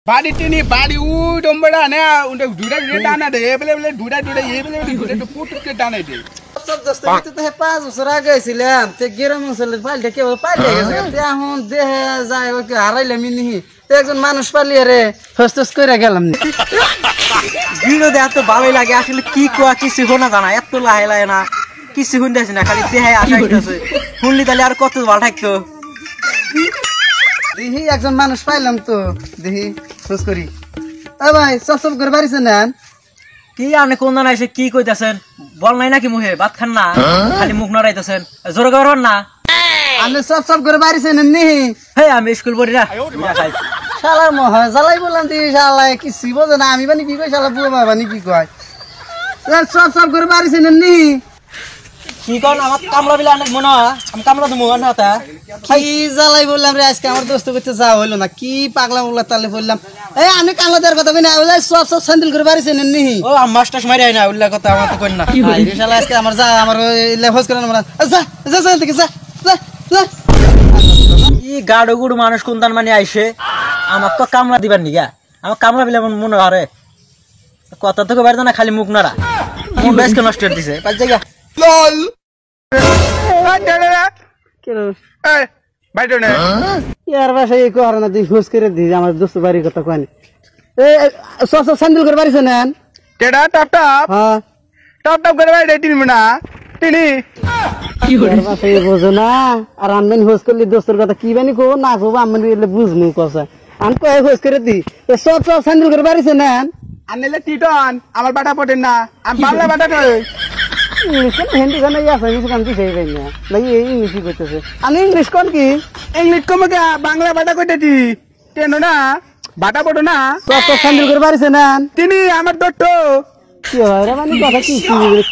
Badi tini badi dombra ne unde duda dana de ebele duda ebele duda put ke dana de সব দোস্ত তো 5 বছর আগে ছিলাম তে গ্রাম অঞ্চলে পাল্টে কেবল পাল্টে গেছে তে এখন দেহে যায় ওকে হারাইলাম নি তে একজন মানুষ পালিয়ে রে হস্তস কইরা গেলাম নি ভিডিও দেয়া তো ভালোই লাগে আসলে কি কোয়া কিছু শোনা জানা এত লাহে লাহে না কিছু শুনতেছি না খালি দেহে আশা হইতাছে শুনলি তাহলে আর কত ভালো থাকতো দেখি একজন মানুষ পাইলাম তো দেখি খোঁজ করি এ ভাই সব করে বাড়িছে না কি আপনি কোন জানা এসে কি কইতাছেন বল নাই নাকি মুহে ভাত খান না খালি মুখ নড়াইতাছেন জোরে করন না আপনি সব করে বাড়িছেন নি হে আমি স্কুল পড়ি না শালার মোহ জ্বালাই বললাম তুই শালায় কি বোঝে না আমি বানি কি কই শালা বুয়া বাবানি কি কয় সব করে বাড়িছেন নি কি কোন আমার কামলা বিলা অনেক মনে আমি কামলা দমু না তা কি জ্বালাই বললাম রে আজকে আমার দোস্ত কইতে যাওয়া হইলো না কি পাগলা মুলা তালে বললাম এই আমি কামলা দেওয়ার কথা কই না ওই সব স্যান্ডেল করে বাড়িছেন নি ও মাস্টার মারি আই না ওইলা কথা আমার তো কই না আই রে শালা আজকে আমার যা আমার লেফস করে না যা দেখি যা কি গাড়ো গুড় মানুষ কোন দান মানে আইছে আমার তো কামলা দিবার নিগা আমার কামলা বিলা মনে হরে কথা তো কইবার না খালি মুখ নাড়া মুখ বেশ কে নষ্ট দিছে পাঁচ জায়গা lol কেন eh বাইটো ne यार বাসা এই কর না দি খোঁজ করে দি আমার দোস্ত বাড়ির কথা কইনি এ সব স্যান্ডেল করে বাড়িছে না teda tap হ্যাঁ করে বাইরে তিন মিনা তিনি কি হরে বাসা এই বুঝো না আর আনবেন খোঁজ করলি দোস্তের কথা কি বানি কো না কো আমি এলে বুঝমু কথা আন কই খোঁজ করে দি এ সব স্যান্ডেল করে বাড়িছে না আনলে টিটন আমার বাটা পড়েন না আমি বাংলা বাটা কই ইংলিশ কোন হিন্দি গান ইয়া ইংলিশ গান কি সেই না নাই এই ইংলিশ কইতেছে আমি ইংলিশ কোন কি ইংলিশ কম কে বাংলা বাটা কইতেছি কেন না বাটা পড়ো না সব স্যান্ডেল করে বাড়িছে না তিনি আমার দত্ত কি হয় রে মানে কথা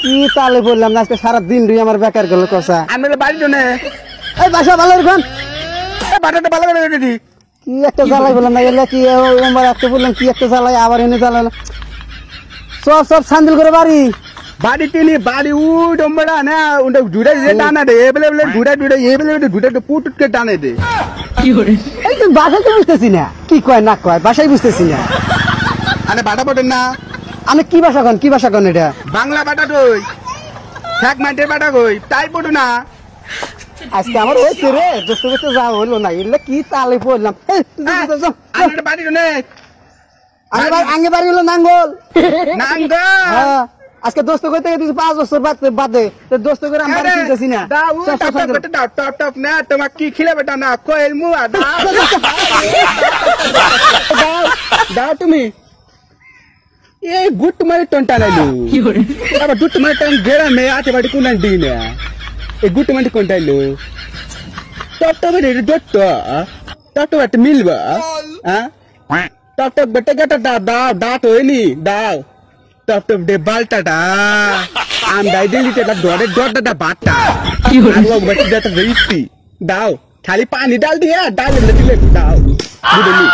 কি তালে বললাম না আজকে সারা দিন রই আমার বেকার গেল কথা আনলে বাড়ি জনে এই বাসা ভালো রাখুন বাটাটা ভালো করে রেখে দি কি একটা জ্বালাই বললাম না এলা কি ওমবার একটা বললাম কি একটা জ্বালাই আবার এনে জ্বালালো সব স্যান্ডেল করে বাড়ি বাড়ি তিনি বাড়ি ডম্বরা না উন্ডে জুড়ে টানা দে এবলে জুড়ে এবলে জুড়ে পুট কে টানে দে কি হরে এই তো বাসায় তো বুঝতেছি না কি কয় না কয় বাসায় বুঝতেছি না আরে বাটা পড়েন না আমি কি ভাষা কন এটা বাংলা বাটা কই ঠ্যাক মাইটের বাটা কই তাই পড়ো না আজকে আমার হয়েছে রে দোস্ত করতে যাওয়া হলো না এলে কি তালে পড়লাম আমার বাড়ি জনে আগে বাড়ি হলো নাঙ্গল নাঙ্গল আজকে দোস্ত করতে গেছি 5 বছর বাদে দোস্ত করে আমি বাড়ি চিনতেছি না টপ না তোমার কি খিলে বেটা না কইল মুয়া দাও তুমি এই গুট মারি টনটা লাইলু আবার গুট মারি টন গেরা মে আতে বাড়ি কোন দিন এই গুট মারি কোন টাইলু টপ রে টপ বাট মিলবা হ্যাঁ টপ বেটা গটা দাও তো এনি দাও টপ দে বালটাটা আম দাই দিলি তেটা ডটা বাটা কি হলো লোক বাটি দাটা রেইতি দাও খালি পানি ডাল দিয়া ডাল দিলে দাও বুঝলি